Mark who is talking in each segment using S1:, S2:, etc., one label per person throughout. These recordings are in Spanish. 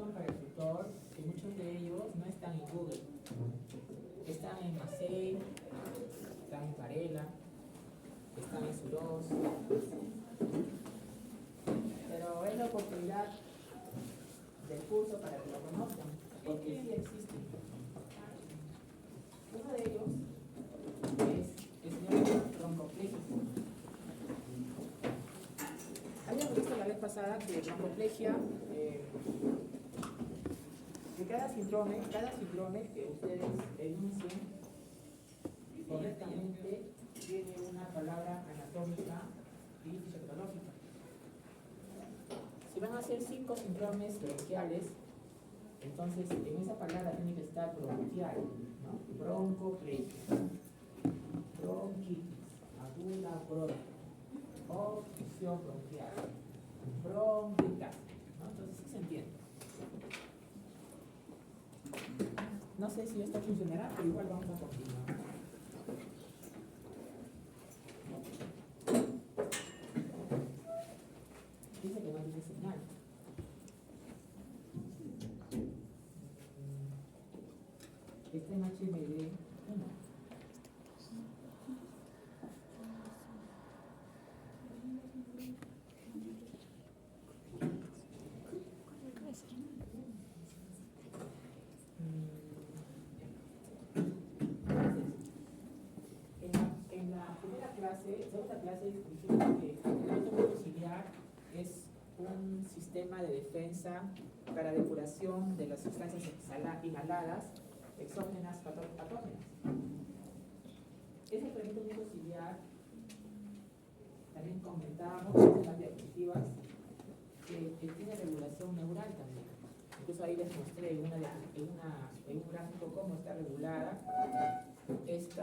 S1: información para el tutor, que muchos de ellos no están en Google. Están en Masei, están en Varela, están en Suros. Pero es la oportunidad del curso para que lo conozcan, porque sí existen. Uno de ellos es el señor broncoplegia. Habíamos visto la vez pasada que broncoplegia, que cada síndrome que ustedes enuncien correctamente tiene una palabra anatómica y fisiopatológica. Si van a hacer 5 síndromes bronquiales, entonces en esa palabra tiene que estar bronquial, ¿no? Broncoplegia, bronquitis, aguda bronca, obstrucción bronquial, bronquitis, ¿no? Entonces sí se entiende. No sé si esto funcionará, pero igual vamos a continuar. Dice que no tiene señal. Este en HMD 1. En la segunda clase, dijimos que el método auxiliar es un sistema de defensa para depuración de las sustancias inhaladas, exógenas, patógenas. Ese método auxiliar, también comentábamos en las diapositivas, que tiene regulación neural también. Incluso ahí les mostré en un gráfico cómo está regulada este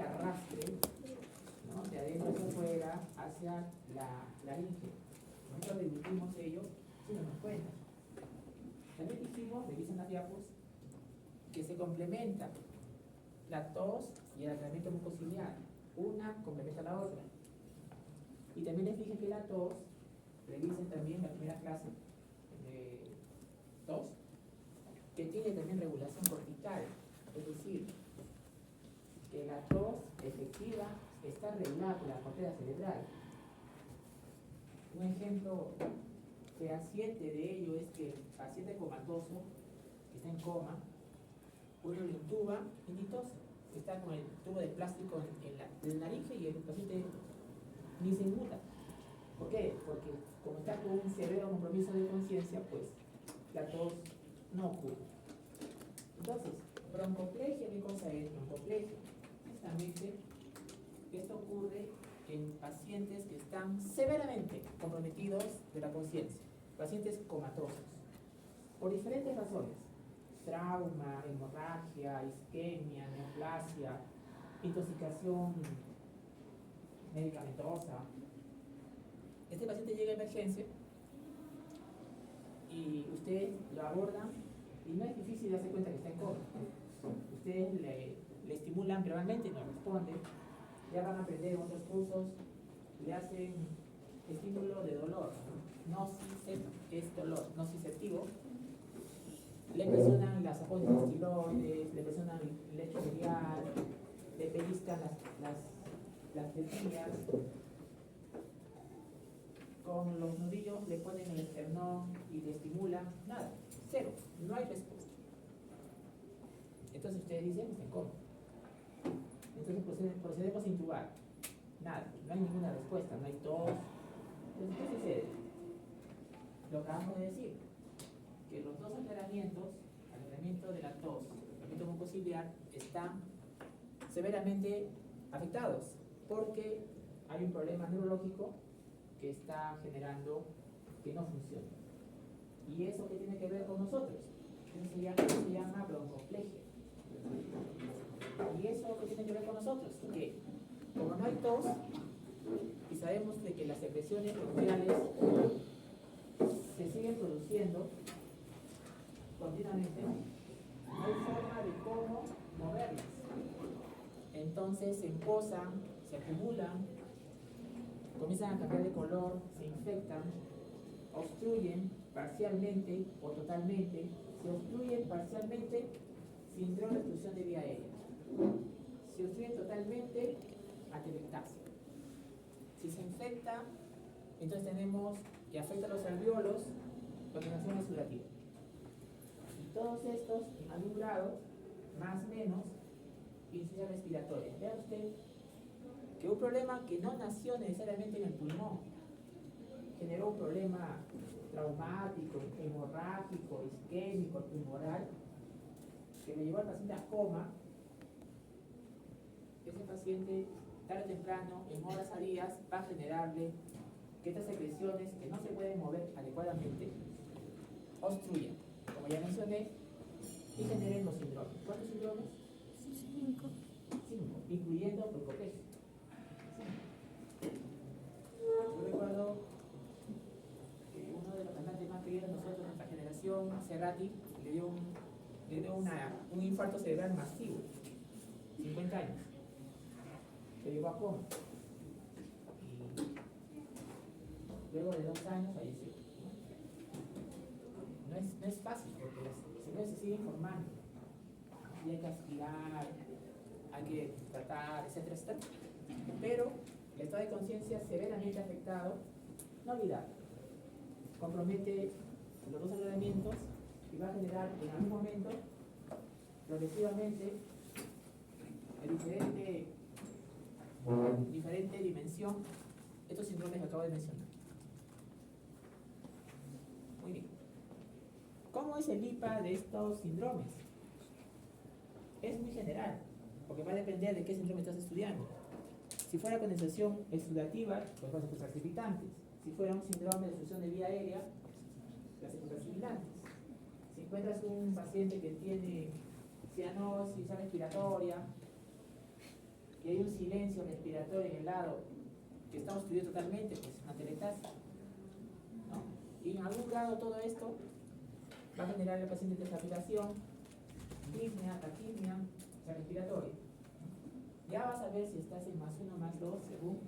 S1: arrastre, ¿no? De adentro hacia afuera hacia la laringe. Nosotros deducimos ello sin darnos cuenta. También dijimos, revisan las diapos, que se complementa la tos y el tratamiento mucociliar. Una complementa a la otra. Y también les dije que la tos, revisen también la primera clase de tos, que tiene también regulación cortical, es decir, que la tos efectiva está regulada por la corteza cerebral. Un ejemplo fehaciente de ello es que el paciente comatoso, que está en coma, uno lo intuba y ni tose. Está con el tubo de plástico en la laringe y el paciente ni se inmuta. ¿Por qué? Porque como está con un severo compromiso de conciencia, pues la tos no ocurre. Entonces, broncoplegia, ¿qué cosa es broncoplegia? Justamente esto ocurre en pacientes que están severamente comprometidos de la conciencia, pacientes comatosos, por diferentes razones: trauma, hemorragia, isquemia, neoplasia, intoxicación medicamentosa. Este paciente llega a emergencia y ustedes lo abordan y no es difícil darse cuenta que está en coma. Ustedes le estimulan verbalmente y no responde. Ya van a aprender en otros cursos, le hacen estímulo de dolor, nociceptivo, es dolor, nociceptivo. Le presionan las apófisis tiroides, le presionan el lecho medial, le pellizcan las tetillas. Con los nudillos le ponen el esternón y le estimulan, nada, cero, no hay respuesta. Entonces ustedes dicen, está en coma. Entonces procedemos a intubar, nada, no hay ninguna respuesta, no hay tos. Entonces, ¿qué sucede? Lo que acabamos de decir, que los dos aclaramiento de la tos, el tratamiento mucociliar, están severamente afectados porque hay un problema neurológico que está generando que no funcione. ¿Y eso qué tiene que ver con nosotros? Eso se llama broncoplegia. ¿Y eso qué tiene que ver con nosotros? Que como no hay tos y sabemos de que las secreciones bronquiales se siguen produciendo continuamente, no hay forma de cómo moverlas. Entonces se emposan, se acumulan, comienzan a cambiar de color, se infectan, obstruyen parcialmente o totalmente, se obstruye parcialmente, síndrome de obstrucción de vía aérea. Se obstruye totalmente, atelectasia. Si se infecta, entonces tenemos que afecta a los alvéolos, contaminación exudativa. Y todos estos, en algún grado, más o menos, insuficiencia respiratoria. Vea usted que un problema que no nació necesariamente en el pulmón, generó un problema traumático, hemorrágico, isquémico, tumoral, que le llevó al paciente a coma. Ese paciente, tarde o temprano, en horas a días, va a generarle que estas secreciones que no se pueden mover adecuadamente obstruyan, como ya mencioné, y generen los síndromes. ¿Cuántos síndromes? 5, incluyendo leucopecia. Yo recuerdo que uno de los cantantes más queridos de nosotros, nuestra generación, Cerati, le dio un infarto cerebral masivo, 50 años. Se llevó a coma. Y luego de 2 años falleció. No es fácil, porque los señores se siguen formando. Y hay que aspirar, hay que tratar, etcétera, etcétera. Pero el estado de conciencia severamente afectado, no olvidar, compromete los dos ordenamientos y va a generar en algún momento, progresivamente, de diferente dimensión, estos síndromes que acabo de mencionar. Muy bien. ¿Cómo es el IPA de estos síndromes? Es muy general, porque va a depender de qué síndrome estás estudiando. Si fuera condensación exudativa, pues vas a encontrar precipitantes. Si fuera un síndrome de obstrucción de vía aérea, las encuentras sibilantes. Si encuentras un paciente que tiene cianosis respiratoria, y hay un silencio respiratorio en el lado que está obstruido totalmente, pues una atelectasia, ¿no? Y en algún grado todo esto va a generar al paciente desaturación, disnea, taquipnea, respiratoria. Ya vas a ver si estás en +1, +2, según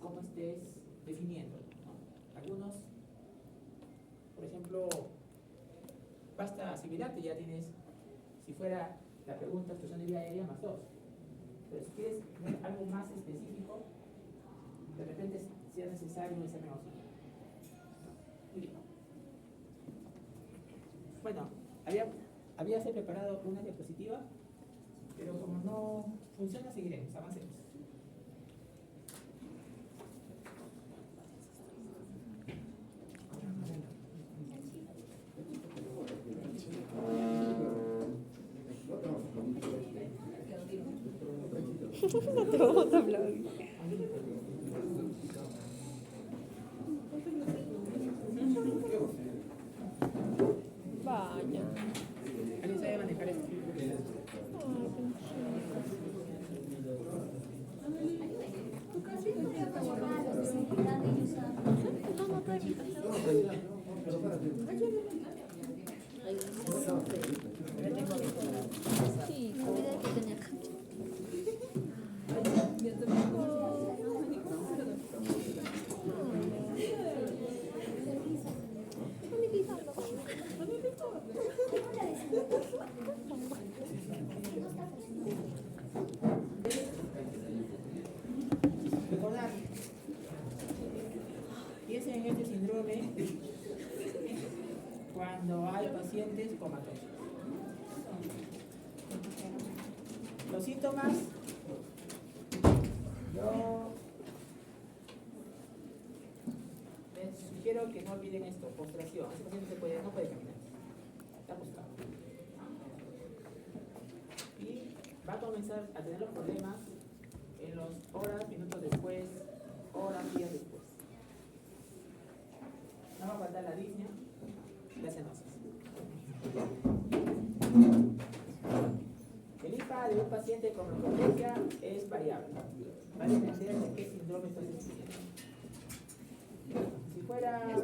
S1: cómo estés definiendo, ¿no? Algunos, por ejemplo, basta asimilarte, ya tienes, si fuera la pregunta obstrucción de vía aérea, +2. Pero si quieres ver algo más específico, de repente sea necesario un examen auxiliar. Muy bien. Bueno, había preparado una diapositiva, pero como no funciona, seguiremos, avancemos.
S2: No te vamos a aplaudir. Vaya.
S1: ¿Alguien sabe manejar esto?
S2: Sí, cuida que tenía
S1: Recordar, piensen en este síndrome cuando hay pacientes comatosos. Los síntomas, yo les sugiero que no olviden esto, postración. Ese paciente no puede caminar, está postrado. Y va a comenzar a tener los problemas en los horas, minutos después, horas, días después. No va a faltar la disnea, la cianosis. El IPA de un paciente con leucopecia es variable. Va a depender de qué síndrome estás estudiando. Si fuera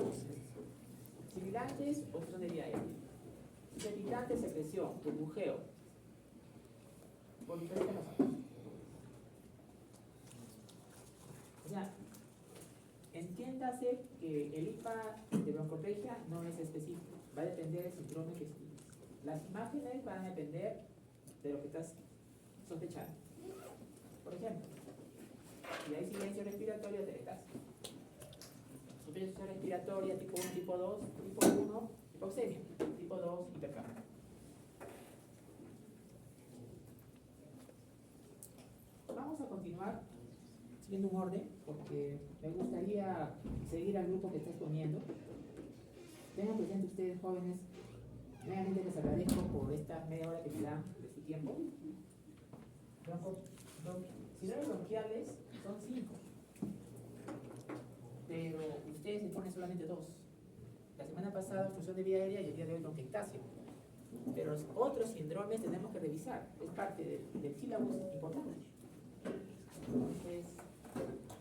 S1: sibilantes, obstrucción de vía aérea. Crepitante, secreción, burbujeo. Por diferentes razones. O sea, entiéndase que el IPA de broncoplegia no es específico, va a depender del síndrome que estudies. Las imágenes van a depender de lo que estás sospechando. Por ejemplo, si hay silencio respiratorio, telestasia. Insuficiencia respiratoria tipo 1, tipo 2, tipo 1, hipoxemia, tipo 2, hipercapnia. Vamos a continuar siguiendo un orden porque me gustaría seguir al grupo que está exponiendo. Tengan presente ustedes, jóvenes, nuevamente les agradezco por esta media hora que me dan de su tiempo. Síndromes bronquiales son 5, pero ustedes se ponen solamente 2. La semana pasada obstrucción de vía aérea y el día de hoy bronquiectasia. Pero los otros síndromes tenemos que revisar, es parte del sílabus importante. Entonces,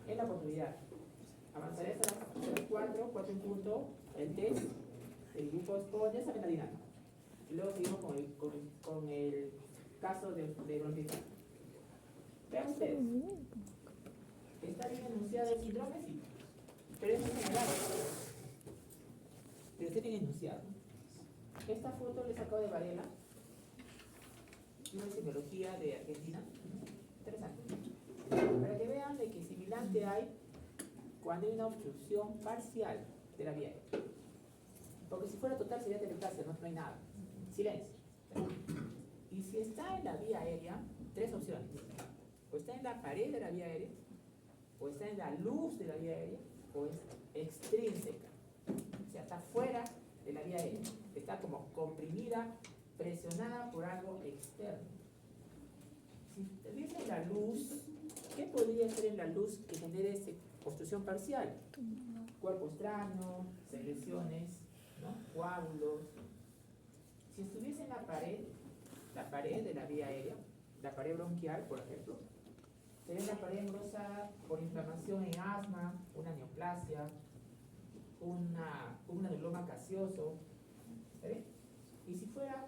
S1: es la oportunidad. Avanzaré hasta las 4 en punto, el test, el grupo expone, saben la dinámica. Y luego seguimos con el caso de bronquiectasia. Vean ustedes. Está bien enunciado el síndrome, sí, pero es muy general. Pero está bien enunciado. Esta foto le he sacado de Varela, una semiología de Argentina. Interesante. Para que vean de que sibilante hay cuando hay una obstrucción parcial de la vía aérea. Porque si fuera total sería telestasia, no hay nada. Silencio. Y si está en la vía aérea, 3 opciones. O está en la pared de la vía aérea, o está en la luz de la vía aérea, o es extrínseca. O sea, está fuera de la vía aérea. Está como comprimida, presionada por algo externo. Si estuviese en la luz, ¿qué podría ser en la luz que genere esa obstrucción parcial? Cuerpo extraño, secreciones, ¿no? Coágulos. Si estuviese en la pared de la vía aérea, la pared bronquial, por ejemplo, sería una pared engrosada por inflamación en asma, una neoplasia, un adenoma gaseoso. ¿Sí? Y si fuera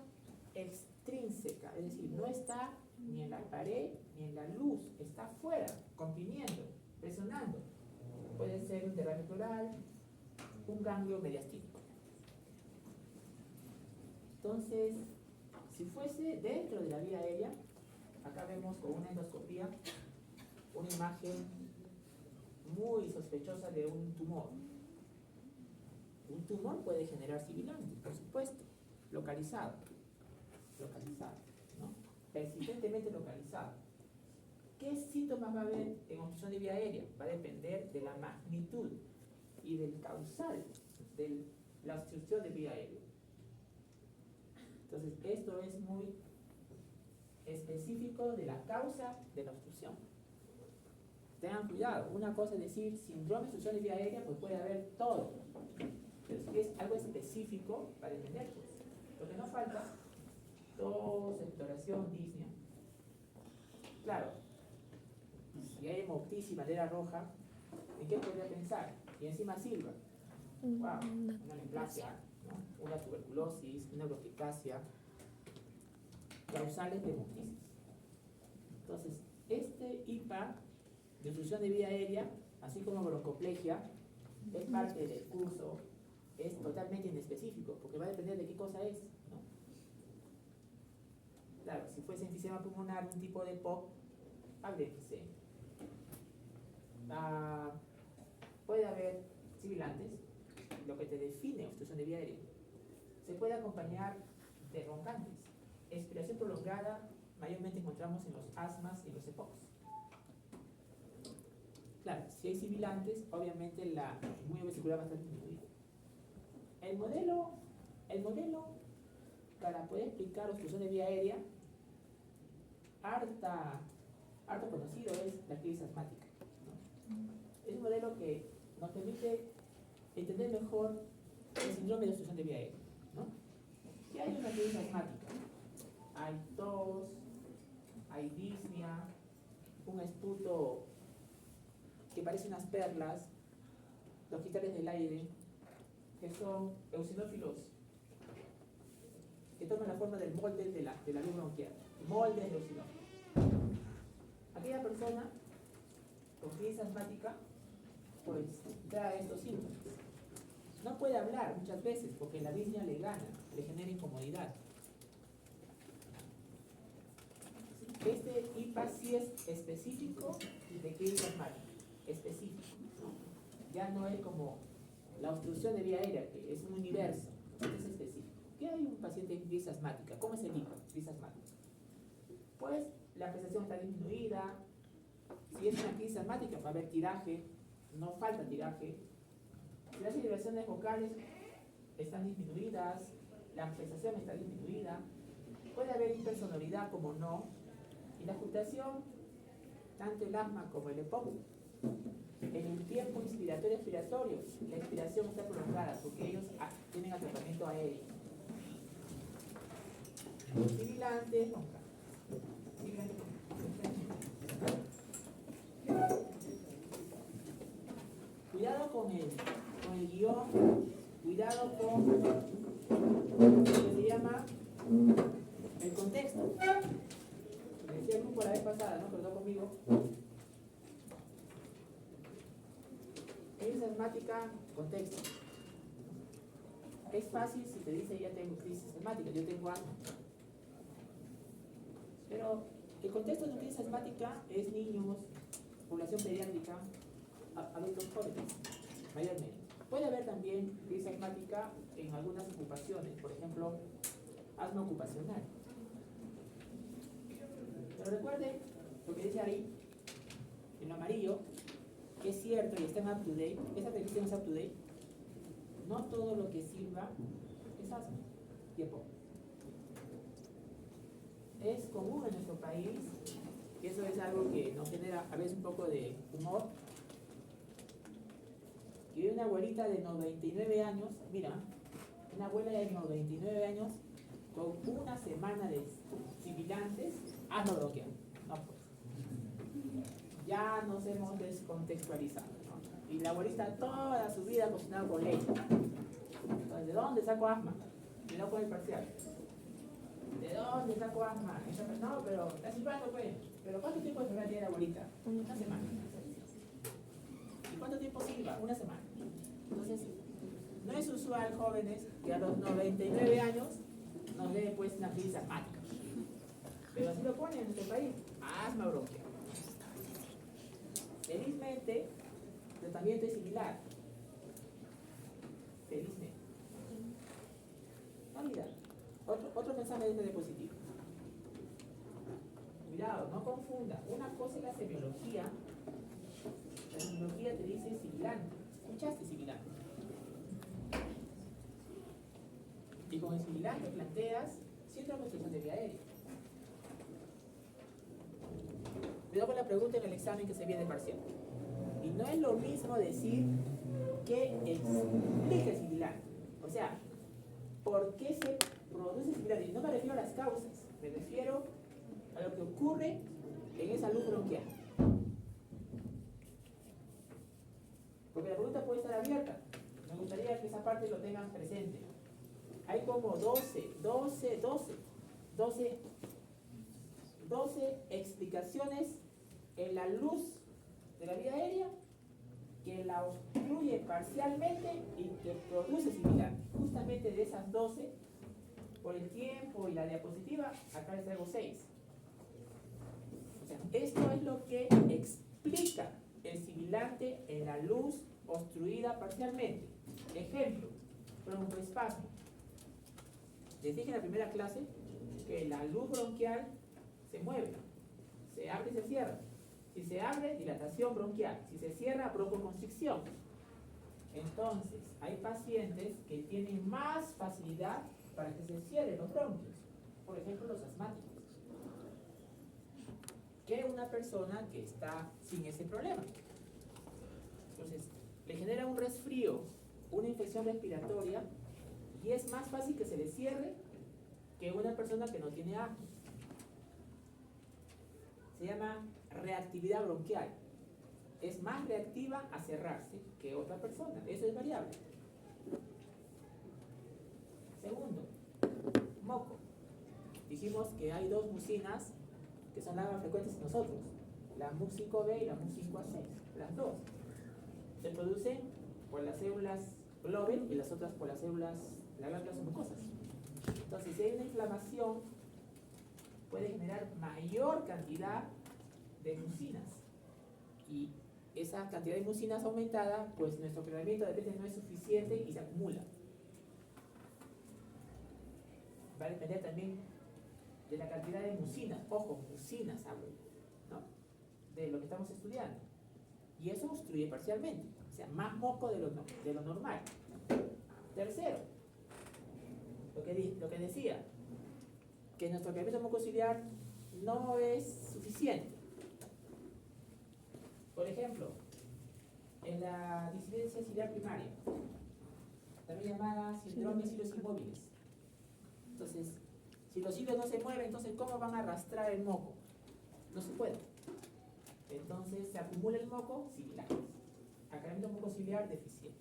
S1: extrínseca, es decir, no está ni en la pared ni en la luz, está fuera, comprimiendo, presionando. Puede ser un derrame pleural, un ganglio mediastínico. Entonces, si fuese dentro de la vía aérea, acá vemos con una endoscopía una imagen muy sospechosa de un tumor. Un tumor puede generar sibilante, por supuesto, localizado, ¿no? Persistentemente localizado. ¿Qué síntomas va a haber en obstrucción de vía aérea? Va a depender de la magnitud y del causal de la obstrucción de vía aérea. Entonces, esto es muy específico de la causa de la obstrucción. Tengan cuidado, una cosa es decir síndrome de obstrucción de vía aérea, pues puede haber todo. Pero si es algo específico, para entender, pues, lo que no falta, tos, exploración, disnea. Claro, si hay hemoptis y bandera roja, ¿en qué podría pensar? Y encima silva. Wow, una neoplasia, ¿no? Una tuberculosis, una bronquiectasia, causales de hemoptisis. Entonces, este IPA de obstrucción de vía aérea, así como broncoplegia, es parte del curso, es totalmente inespecífico, porque va a depender de qué cosa es, ¿no? Claro, si fuese enfisema pulmonar, un tipo de POC, habla de enfisema. Puede haber sibilantes, lo que te define obstrucción de vía aérea. Se puede acompañar de roncantes. Expiración prolongada, mayormente encontramos en los asmas y los EPOCs. Claro, si hay sibilantes, obviamente la inmunidad vesicular va a estar disminuida. El modelo para poder explicar obstrucción de vía aérea, harto conocido es la crisis asmática, ¿no? Es un modelo que nos permite entender mejor el síndrome de obstrucción de vía aérea, ¿no? Si hay una crisis asmática, hay tos, hay disnea, un esputo que parece unas perlas, los cristales del aire, que son eosinófilos, que toman la forma del molde de la luz bronquial, molde de eosinófilos. Aquella persona con crisis asmática pues trae estos síntomas. No puede hablar muchas veces porque la disnea le gana, le genera incomodidad. Este IPA sí es específico de crisis asmática, específico. Ya no es como la obstrucción de vía aérea, que es un universo, este es específico. ¿Qué hay un paciente en crisis asmática? ¿Cómo es el IPA, crisis asmática? Pues la presión está disminuida. Si es una crisis asmática va a haber tiraje, no falta tiraje. Si las vibraciones vocales están disminuidas, la presión está disminuida, puede haber hipersonoridad como no, y la ocultación, tanto el asma como el EPOC, en el tiempo inspiratorio y expiratorio, la inspiración está prolongada porque ellos tienen atrapamiento aéreo. Sibilantes, nunca. Cuidado con el guión, cuidado con lo que se llama el contexto. Me decía el grupo la vez pasada, ¿no? Pero no conmigo. Crisis asmática, contexto. Es fácil si te dice ya tengo crisis asmática, yo tengo asma. Pero el contexto de una crisis asmática es niños, población pediátrica, adultos jóvenes, mayormente. Puede haber también crisis asmática en algunas ocupaciones, por ejemplo, asma ocupacional. Pero recuerden lo que dice ahí, en lo amarillo, que es cierto y está en up to date, esa predicción es up to date. No todo lo que silba es asma. Tiempo. Es común en nuestro país, y eso es algo que nos genera a veces un poco de humor, que una abuelita de 99 años, mira, una abuela de 99 años con una semana de sibilantes, asma bronquial. No, pues. Ya nos hemos descontextualizado, ¿no? Y la abuelita toda su vida cocinado con leche. Entonces, ¿de dónde saco asma? Y no con el parcial. ¿De dónde saco asma? No, pero está silbando, pues. ¿Pero cuánto tiempo de enfermedad tiene la abuelita? Una semana. ¿Y cuánto tiempo silba? Una semana. Entonces, no es usual, jóvenes, que a los 99 años nos dé pues una crisis asmática. Pero así lo ponen en nuestro país, asma bronquial. Felizmente, el tratamiento es similar. Felizmente. No olvidar. Otro mensaje de positivo. Cuidado, no confunda. Una cosa es la semiología. La semiología te dice sibilante. ¿Escuchaste sibilante? Y con el sibilante planteas síndrome de obstrucción de vía aérea. Cuidado con la pregunta en el examen que se viene parcial. Y no es lo mismo decir que explica el sibilante. O sea, ¿por qué se produce sibilante? Y no me refiero a las causas, me refiero a lo que ocurre en esa luz bronquial. Porque la pregunta puede estar abierta. Me gustaría que esa parte lo tengan presente. Hay como 12 explicaciones en la luz de la vía aérea que la obstruye parcialmente y que produce sibilante. Justamente de esas 12, por el tiempo y la diapositiva, acá les traigo 6. O sea, esto es lo que explica el sibilante en la luz obstruida parcialmente. Ejemplo, broncoespasmo. Les dije en la primera clase que la luz bronquial se mueve, se abre y se cierra. Si se abre, dilatación bronquial. Si se cierra, broncoconstricción. Entonces, hay pacientes que tienen más facilidad para que se cierren los bronquios. Por ejemplo, los asmáticos. Que una persona que está sin ese problema. Entonces, le genera un resfrío, una infección respiratoria, y es más fácil que se le cierre que una persona que no tiene asma. Se llama reactividad bronquial. Es más reactiva a cerrarse que otra persona. Eso es variable. Segundo, moco. Dijimos que hay dos mucinas que son las más frecuentes en nosotros. La MUC5B y la MUC5A6. Las dos. se producen por las células globin y las otras por las células, las glándulas mucosas. Entonces, si hay una inflamación, puede generar mayor cantidad de mucinas. Y esa cantidad de mucinas aumentada, pues nuestro tratamiento de repente no es suficiente y se acumula. Va a depender también de la cantidad de mucinas, ojo, mucinas hablo, ¿no? De lo que estamos estudiando. Y eso obstruye parcialmente, o sea, más moco de lo normal. Tercero, lo que decía, que nuestro tratamiento mucociliar no es suficiente. Por ejemplo, en la disidencia ciliar primaria, también llamada síndrome de cilios inmóviles. Entonces, si los cilios no se mueven, entonces ¿cómo van a arrastrar el moco? No se puede. Entonces se acumula el moco ciliar. Aclaramiento mucociliar deficiente.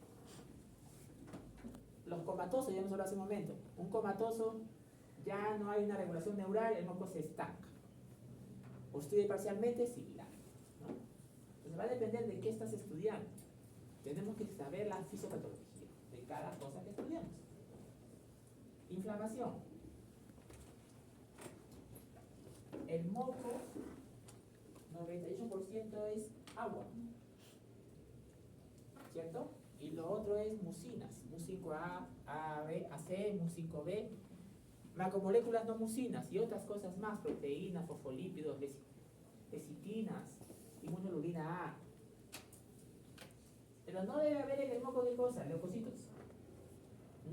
S1: Los comatosos, ya hemos hablado hace un momento. Un comatoso, ya no hay una regulación neural, el moco se estanca. Obstruye parcialmente ciliar, ¿no? Entonces va a depender de qué estás estudiando. Tenemos que saber la fisiopatología de cada cosa que estudiamos. Inflamación. El moco, 98% es agua, ¿cierto? Y lo otro es mucinas, MUC5A, AB, AC, MUC5B, macromoléculas no mucinas y otras cosas más, proteínas, fosfolípidos, lecitinas, inmunoglobulina A. Pero no debe haber en el moco de cosas, leucocitos.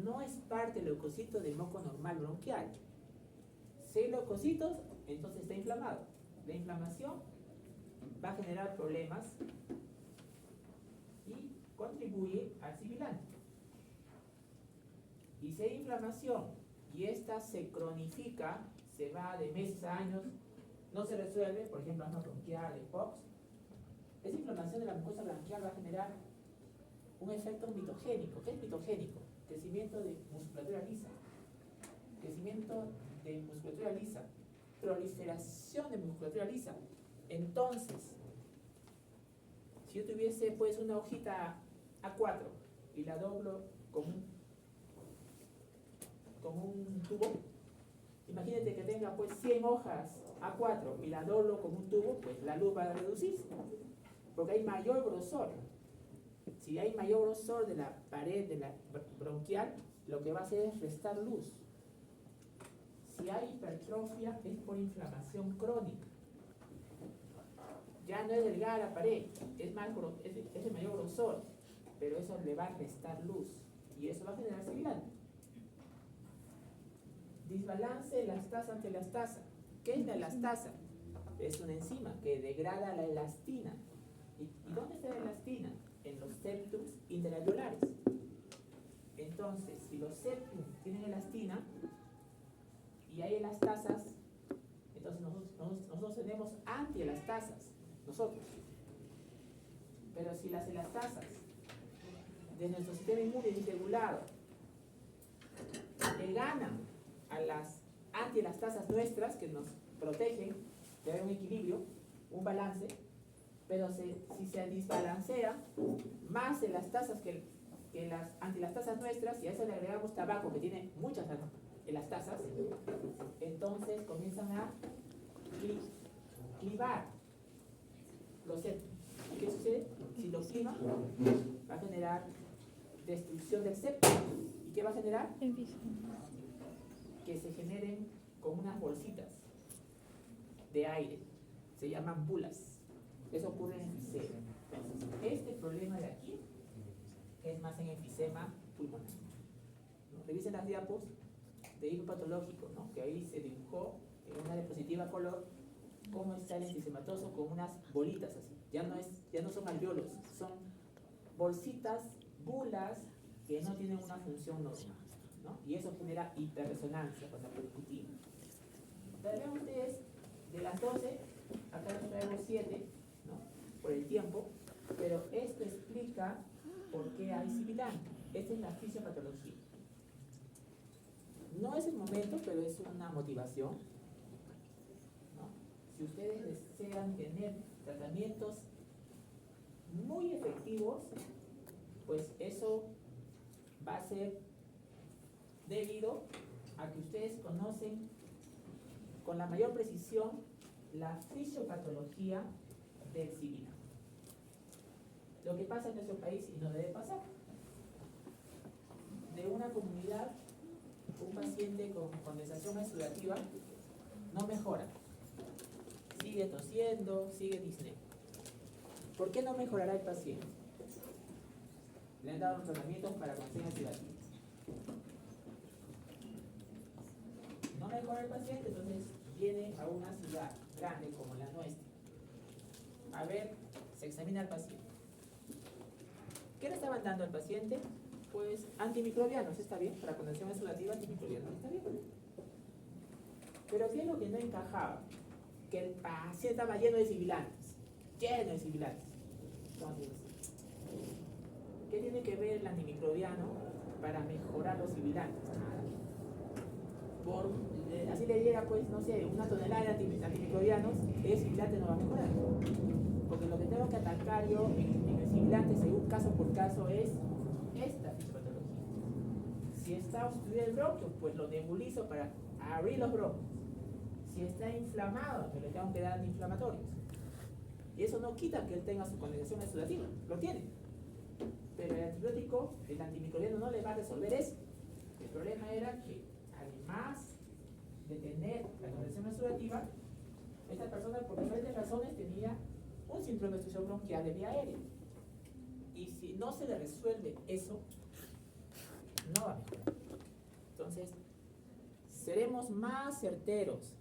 S1: No es parte del leucocito del moco normal bronquial. Si hay leucocitos, entonces está inflamado. La inflamación va a generar problemas y contribuye al sibilante. Y si hay inflamación y esta se cronifica, se va de meses a años, no se resuelve, por ejemplo, asma bronquial, EPOX, esa inflamación de la mucosa bronquial va a generar un efecto mitogénico. ¿Qué es mitogénico? Crecimiento de musculatura lisa, crecimiento de musculatura lisa, proliferación de musculatura lisa. Entonces, si yo tuviese pues una hojita A4 y la doblo con un tubo, imagínate que tenga pues 100 hojas A4 y la doblo con un tubo, pues la luz va a reducirse, porque hay mayor grosor. Si hay mayor grosor de la pared de la bronquial, lo que va a hacer es restar luz. Si hay hipertrofia, es por inflamación crónica. Ya no es delgada la pared, es de mayor grosor, pero eso le va a restar luz y eso va a generar sibilante. Desbalance de elastasa ante elastasa. ¿Qué es la elastasa? Es una enzima que degrada la elastina. ¿Y dónde está la elastina? En los septums interalveolares. Entonces, si los septums tienen elastina y hay elastasas, entonces nosotros tenemos antielastasas, nosotros. Pero si las elastasas de nuestro sistema inmune desregulado le ganan a las antielastasas nuestras que nos protegen, que hay un equilibrio, un balance, pero si se desbalancea más elastasas que las antilastasas nuestras, y a eso le agregamos tabaco que tiene muchas elastasas, entonces comienzan a clivar los septos. ¿Y qué sucede? Si lo cliva, va a generar destrucción del septo. ¿Y qué va a generar? Que se generen como unas bolsitas de aire, se llaman bulas. Eso ocurre en enfisema. Entonces, este problema de aquí es más en enfisema pulmonar, ¿no? Revisen las diapos de hipo patológico, ¿no? Que ahí se dibujó en una diapositiva color cómo está el enfisematoso con unas bolitas así. Ya no son alveolos, son bolsitas, bulas que no tienen una función normal, ¿no? Y eso genera hiperresonancia con la percutina. Vean ustedes, de las 12, acá nos traemos 7, ¿no? Por el tiempo, pero esto explica por qué hay sibilante. Esta es la fisiopatología. No es el momento, pero es una motivación, ¿no? Si ustedes desean tener tratamientos muy muy efectivos, pues eso va a ser debido a que ustedes conocen con la mayor precisión la fisiopatología del sibilante. Lo que pasa en nuestro país y no debe pasar. De una comunidad, un paciente con condensación exudativa no mejora. Sigue tosiendo, sigue disneyando. ¿Por qué no mejorará el paciente? Le han dado tratamientos para condensación exudativa. No mejora el paciente, entonces viene a una ciudad grande como la nuestra. A ver, se examina al paciente. ¿Qué le estaban dando al paciente? Pues antimicrobianos, está bien, para condensación exudativa antimicrobianos, está bien. Pero ¿qué es lo que no encajaba? Que el paciente estaba lleno de sibilantes, Entonces, ¿qué tiene que ver el antimicrobiano para mejorar los sibilantes? Nada. Así le diera, pues, no sé, una tonelada de antimicrobianos, el sibilante no va a mejorar. Porque lo que tengo que atacar yo en el sibilante, según caso por caso, es esta fisiopatología. Si está obstruido el bronquio, pues lo nebulizo para abrir los bronquios. Si está inflamado, pues le tengo que dar antiinflamatorios. Y eso no quita que él tenga su condensación exudativa, lo tiene. Pero el antibiótico, el antimicrobiano no le va a resolver eso. El problema era que, además de tener la condensación exudativa, esta persona por diferentes razones tenía un síndrome de obstrucción bronquial de vía aérea. Y si no se le resuelve eso, no va a mejorar. Entonces, seremos más certeros,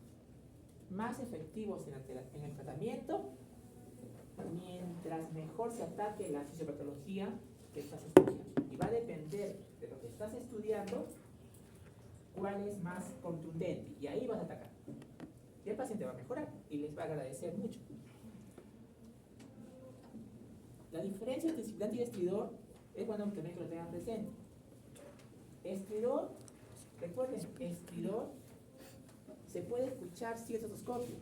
S1: más efectivos en el tratamiento, mientras mejor se ataque la fisiopatología que estás estudiando. Y va a depender de lo que estás estudiando, cuál es más contundente. Y ahí vas a atacar. Y el paciente va a mejorar y les va a agradecer mucho. La diferencia entre sibilante y estridor es bueno también que lo tengan presente. Estridor, recuerden, estridor se puede escuchar si estetoscopio.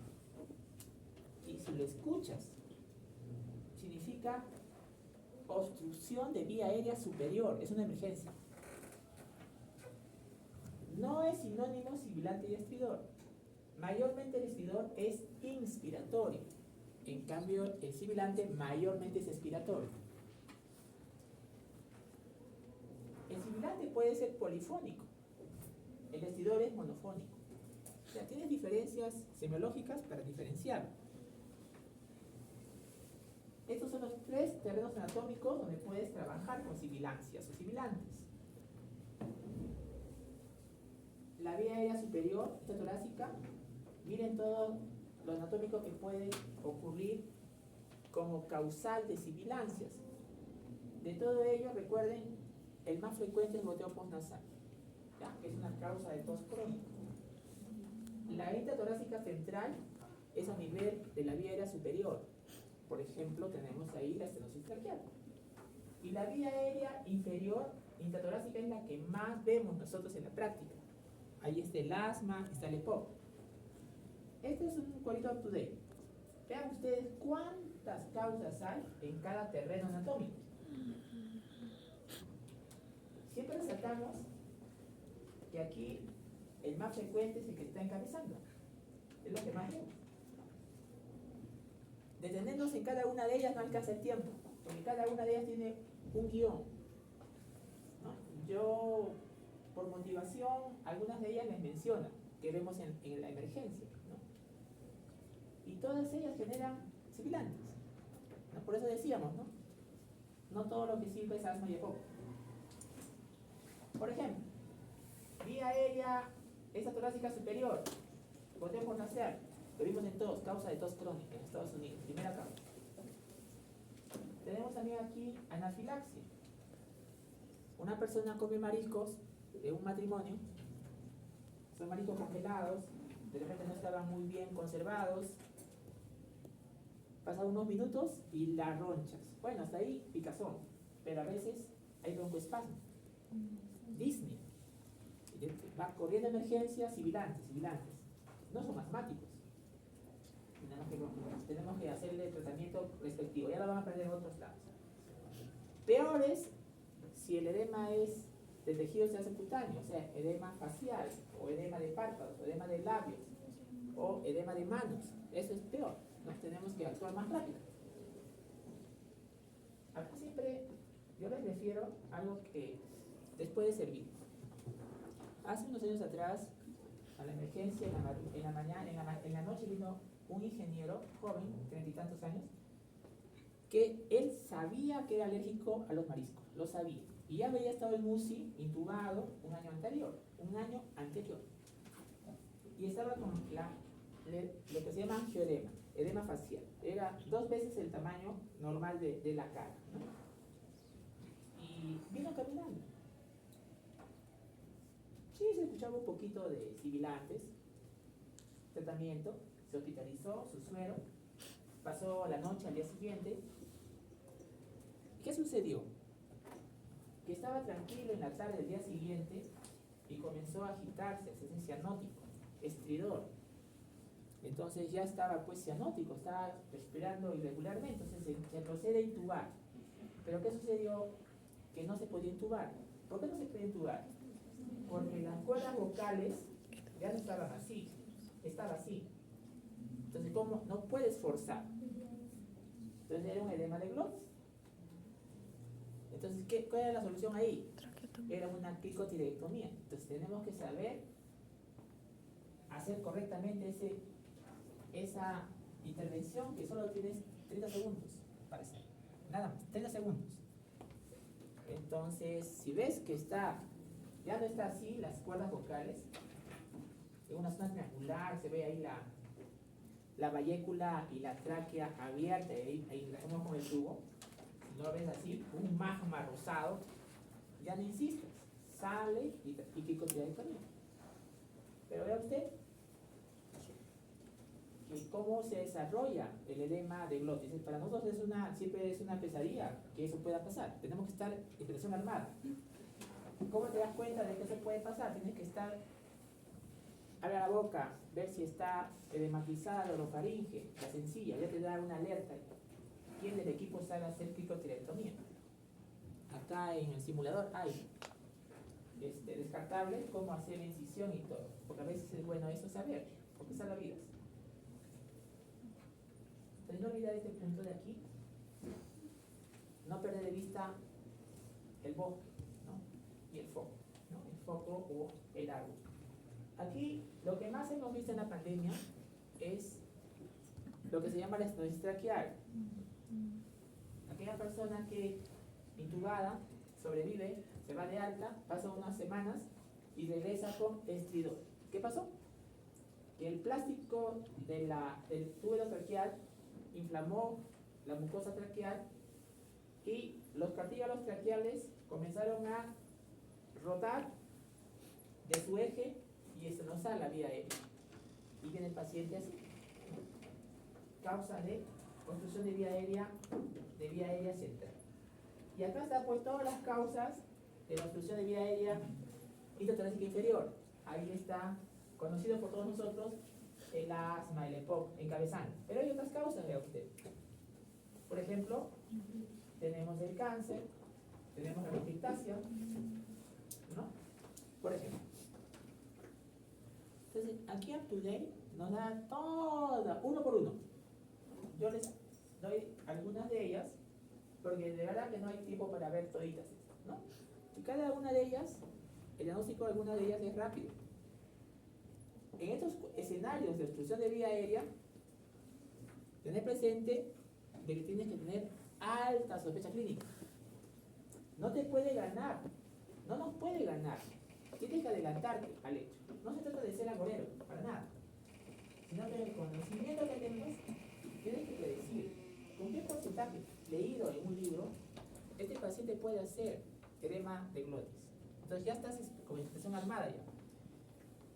S1: Y si lo escuchas, significa obstrucción de vía aérea superior, es una emergencia. No es sinónimo sibilante y estridor. Mayormente el estridor es inspiratorio. En cambio, el sibilante mayormente es expiratorio. El sibilante puede ser polifónico. El estridor es monofónico. O sea, tienes diferencias semiológicas para diferenciarlo. Estos son los tres terrenos anatómicos donde puedes trabajar con sibilancias o sibilantes. La vía aérea superior, esta torácica, miren todo lo anatómico que puede ocurrir como causal de sibilancias. De todo ello, recuerden, el más frecuente es el goteo postnasal, que es una causa de tos crónica. La herida torácica central es a nivel de la vía aérea superior. Por ejemplo, tenemos ahí la estenosis traqueal. Y la vía aérea inferior, intratorácica, es la que más vemos nosotros en la práctica. Ahí está el asma, está el EPOC. Este es un cuadrito up to date. Vean ustedes cuántas causas hay en cada terreno anatómico. Siempre resaltamos que aquí el más frecuente es el que está encabezando. Es lo que más vemos. Detenernos en cada una de ellas no alcanza el tiempo, porque cada una de ellas tiene un guión, ¿no? Yo, por motivación, algunas de ellas les menciono, que vemos en la emergencia, ¿no? Y todas ellas generan sibilantes, ¿no? Por eso decíamos, ¿no? No todo lo que sirve es asma y EPOC. Por ejemplo, vía aérea, esa torácica superior, goteo postnasal, lo vimos en tos, causa de tos crónica en Estados Unidos, primera causa. Tenemos también aquí anafilaxia. Una persona come mariscos de un matrimonio, son mariscos congelados, de repente no estaban muy bien conservados, pasan unos minutos y la ronchas. Bueno, hasta ahí picazón, pero a veces hay broncoespasmo, disnea, va corriendo emergencia, sibilantes, no son asmáticos. Tenemos que hacerle el tratamiento respectivo, ya lo van a aprender en otros lados. sabes si el edema es de tejido subcutáneo, o sea, edema facial, o edema de párpados, o edema de labios, o edema de manos. Eso es peor, ¿no? Tenemos que actuar más rápido. Acá siempre yo les refiero a algo que les puede servir. Hace unos años atrás, a la emergencia, en la mañana, en la noche vino un ingeniero joven, 30 y tantos años, que él sabía que era alérgico a los mariscos, lo sabía. Y ya había estado en UCI, intubado, un año anterior. Y estaba con lo que se llama angioedema, edema facial. Era 2 veces el tamaño normal de la cara, ¿no? Y vino caminando. Sí, se escuchaba un poquito de sibilantes, tratamiento, se hospitalizó, su suero, pasó la noche al día siguiente. ¿Qué sucedió? Que estaba tranquilo en la tarde del día siguiente y comenzó a agitarse, a hacerse cianótico, estridor. Entonces ya estaba pues cianótico, estaba respirando irregularmente, entonces se procede a intubar. ¿Pero qué sucedió? Que no se podía intubar. ¿Por qué no se podía intubar? Porque las cuerdas vocales ya no estaban así, estaba así. Entonces, ¿cómo? No puedes forzar. Entonces era un edema de glotis. Entonces, ¿cuál era la solución ahí? Era una cricotirectomía. Entonces tenemos que saber hacer correctamente esa intervención, que solo tienes 30 segundos para hacer. Nada más, 30 segundos. Entonces, si ves que ya no está así las cuerdas vocales, en una zona triangular, se ve ahí la vallécula y la tráquea abierta, ahí la hacemos con el tubo. Si no ves así, un magma rosado, ya no insistas, sale y cricotirectomía. Pero vea usted que cómo se desarrolla el edema de glotis. Para nosotros siempre es una pesadilla que eso pueda pasar. Tenemos que estar en presión armada. ¿Cómo te das cuenta de que eso puede pasar? Tienes que abrir la boca, ver si está edematizada la orofaringe, la sencilla, ya te da una alerta. ¿Quién del equipo sabe hacer cricotirectomía? Acá en el simulador hay descartable cómo hacer incisión y todo, porque a veces es bueno eso saber, porque salva vidas. Entonces no olvidar este punto de aquí, no perder de vista el bosque, ¿no? Y el foco, ¿no? El foco o el árbol. Aquí lo que más hemos visto en la pandemia es lo que se llama la estenosis traqueal. Aquella persona que intubada sobrevive, se va de alta, pasa unas semanas y regresa con estridor. ¿Qué pasó? Que el plástico del túbulo traqueal inflamó la mucosa traqueal y los cartílagos traqueales comenzaron a rotar de su eje y estenosar la vía aérea. Y viene el paciente así. Causa de obstrucción de vía aérea central. Y acá está pues todas las causas de la obstrucción de vía aérea intratorácica inferior. Ahí está, conocido por todos nosotros, el asma, el EPOC, encabezando. Pero hay otras causas, vea usted. Por ejemplo, tenemos el cáncer, tenemos la bronquiectasia, ¿no? Por ejemplo. Entonces, aquí UpToDate nos da toda, uno por uno. Yo les doy algunas de ellas, porque de verdad que no hay tiempo para ver toditas, ¿no? Y cada una de ellas, el diagnóstico de alguna de ellas es rápido. En estos escenarios de obstrucción de vía aérea, tener presente de que tienes que tener alta sospecha clínica. No te puede ganar, no nos puede ganar. Tienes que adelantarte al hecho. No se trata de ser agorero, para nada. Sino que el conocimiento que tengas, tienes que predecir con qué porcentaje leído en un libro este paciente puede hacer edema de glotis. Entonces ya estás con expresión armada ya.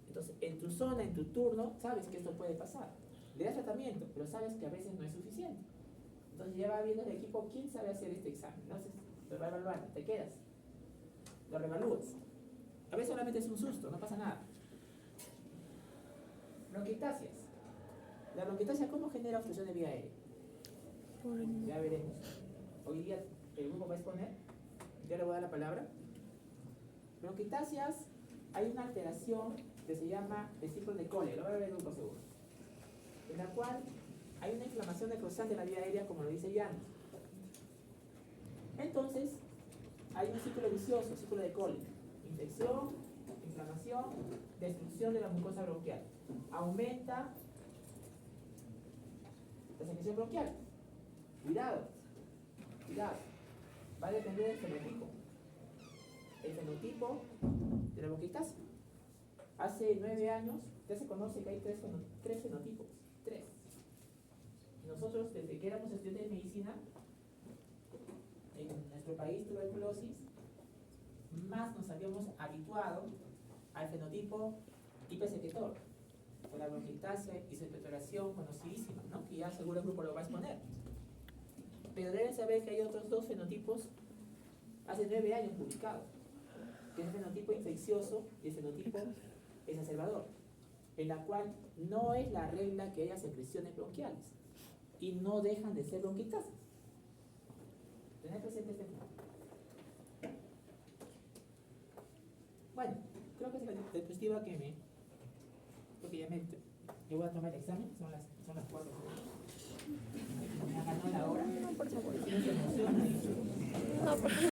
S1: Entonces, en tu zona, en tu turno, sabes que esto puede pasar. Le das tratamiento, pero sabes que a veces no es suficiente. Entonces ya va viendo el equipo quién sabe hacer este examen. Entonces, lo va a evaluar, te quedas, lo revalúas. A veces solamente es un susto, no pasa nada. Bronquiectasias. La bronquiectasia, ¿cómo genera obstrucción de vía aérea? Ya veremos. Hoy día el grupo va a exponer Ya le voy a dar la palabra. Bronquiectasias, hay una alteración que se llama el ciclo de Cole, lo voy a ver en un segundo, en la cual hay una inflamación necrosante de la vía aérea, como lo dice Jan. Entonces, hay un ciclo vicioso, ciclo de Cole. Infección, inflamación, destrucción de la mucosa bronquial. Aumenta la secreción bronquial. Cuidado, cuidado. Va a depender del fenotipo. El fenotipo de la bronquiectasia. Hace 9 años ya se conoce que hay tres fenotipos. 3. Nosotros, desde que éramos estudiantes de medicina, en nuestro país, tuberculosis, más nos habíamos habituado al fenotipo hipersecretor, con la bronquiectasia y su expectoración conocidísima, ¿no? Que ya seguro el grupo lo va a exponer. Pero deben saber que hay otros 2 fenotipos hace 9 años publicados, que es el fenotipo infeccioso y el fenotipo exacerbador, en la cual no es la regla que haya secreciones bronquiales y no dejan de ser bronquiectasias. Tener presente este punto. Bueno, creo que es la diapositiva que me... Porque ya yo voy a tomar el examen, son las 4. Me ha ganado la hora.
S2: No, por favor.
S1: Si no se emociona y...
S2: No, por favor.